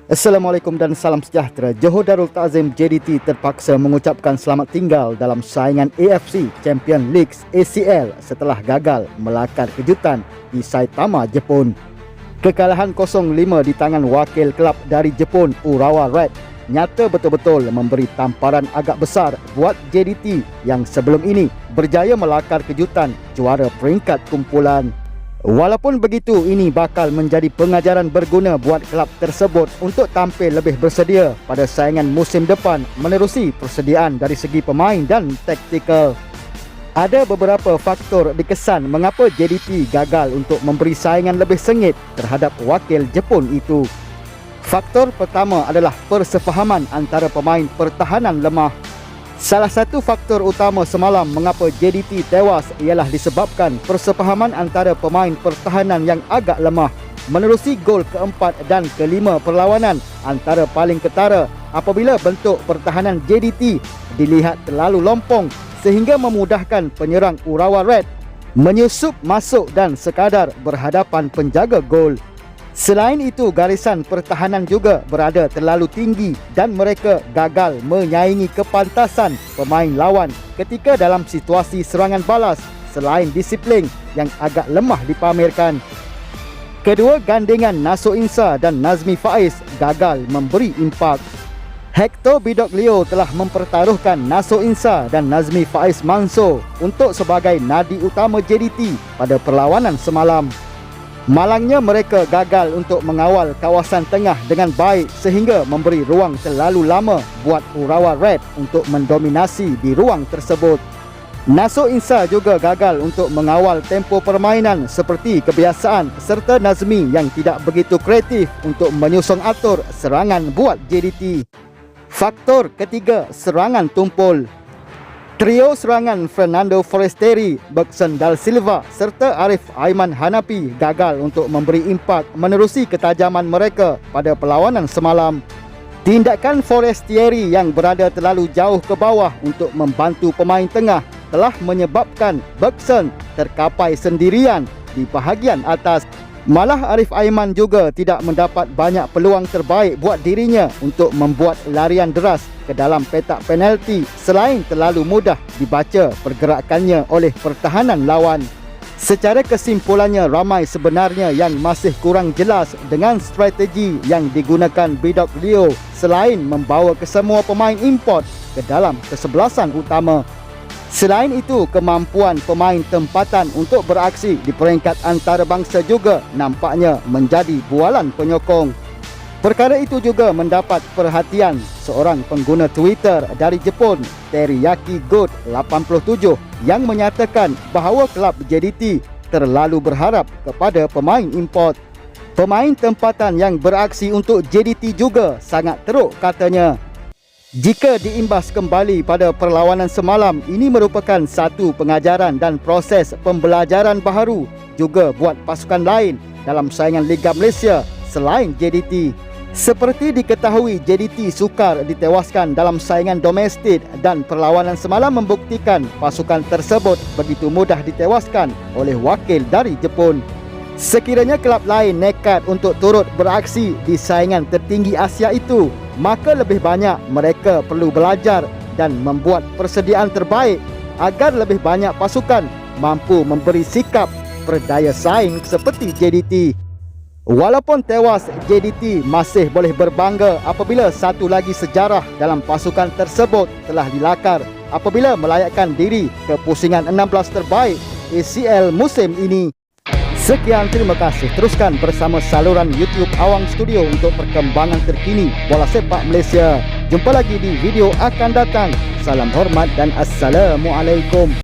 Assalamualaikum dan salam sejahtera. Johor Darul Ta'zim JDT terpaksa mengucapkan selamat tinggal dalam saingan AFC Champions League ACL setelah gagal melakar kejutan di Saitama, Jepun. Kekalahan 0-5 di tangan wakil kelab dari Jepun, Urawa Red, nyata betul-betul memberi tamparan agak besar buat JDT yang sebelum ini berjaya melakar kejutan juara peringkat kumpulan. Walaupun begitu, ini bakal menjadi pengajaran berguna buat kelab tersebut untuk tampil lebih bersedia pada saingan musim depan menerusi persediaan dari segi pemain dan taktikal. Ada beberapa faktor dikesan mengapa JDT gagal untuk memberi saingan lebih sengit terhadap wakil Jepun itu. Faktor pertama adalah persefahaman antara pemain pertahanan lemah. Salah satu faktor utama semalam mengapa JDT tewas ialah disebabkan persefahaman antara pemain pertahanan yang agak lemah. Menerusi gol keempat dan kelima perlawanan antara paling ketara apabila bentuk pertahanan JDT dilihat terlalu lompong sehingga memudahkan penyerang Urawa Red menyusup masuk dan sekadar berhadapan penjaga gol. Selain itu, garisan pertahanan juga berada terlalu tinggi dan mereka gagal menyaingi kepantasan pemain lawan ketika dalam situasi serangan balas selain disiplin yang agak lemah dipamerkan. Kedua gandingan Naso Insa dan Nazmi Faiz gagal memberi impak. Hector Bidoglio telah mempertaruhkan Naso Insa dan Nazmi Faiz Manso untuk sebagai nadi utama JDT pada perlawanan semalam. Malangnya mereka gagal untuk mengawal kawasan tengah dengan baik sehingga memberi ruang terlalu lama buat Urawa Red untuk mendominasi di ruang tersebut. Naso Insa juga gagal untuk mengawal tempo permainan seperti kebiasaan serta Nazmi yang tidak begitu kreatif untuk menyusun atur serangan buat JDT. Faktor ketiga, serangan tumpul. Trio serangan Fernando Forestieri, Bergson Dal Silva serta Arif Aiman Hanapi gagal untuk memberi impak menerusi ketajaman mereka pada perlawanan semalam. Tindakan Forestieri yang berada terlalu jauh ke bawah untuk membantu pemain tengah telah menyebabkan Bergson terkapai sendirian di bahagian atas. Malah Arif Aiman juga tidak mendapat banyak peluang terbaik buat dirinya untuk membuat larian deras ke dalam petak penalti selain terlalu mudah dibaca pergerakannya oleh pertahanan lawan. Secara kesimpulannya, ramai sebenarnya yang masih kurang jelas dengan strategi yang digunakan Bidoglio selain membawa kesemua pemain import ke dalam kesebelasan utama. Selain itu, kemampuan pemain tempatan untuk beraksi di peringkat antarabangsa juga nampaknya menjadi bualan penyokong. Perkara itu juga mendapat perhatian seorang pengguna Twitter dari Jepun, Teriyaki Good 87, yang menyatakan bahawa kelab JDT terlalu berharap kepada pemain import. Pemain tempatan yang beraksi untuk JDT juga sangat teruk, katanya. Jika diimbas kembali pada perlawanan semalam, ini merupakan satu pengajaran dan proses pembelajaran baharu juga buat pasukan lain dalam saingan Liga Malaysia selain JDT. Seperti diketahui, JDT sukar ditewaskan dalam saingan domestik dan perlawanan semalam membuktikan pasukan tersebut begitu mudah ditewaskan oleh wakil dari Jepun. Sekiranya kelab lain nekat untuk turut beraksi di saingan tertinggi Asia itu, maka lebih banyak mereka perlu belajar dan membuat persediaan terbaik agar lebih banyak pasukan mampu memberi sikap berdaya saing seperti JDT. Walaupun tewas, JDT masih boleh berbangga apabila satu lagi sejarah dalam pasukan tersebut telah dilakar apabila melayakkan diri ke pusingan 16 terbaik ACL musim ini. Sekian, terima kasih. Teruskan bersama saluran YouTube Awang Studio untuk perkembangan terkini bola sepak Malaysia. Jumpa lagi di video akan datang. Salam hormat dan Assalamualaikum.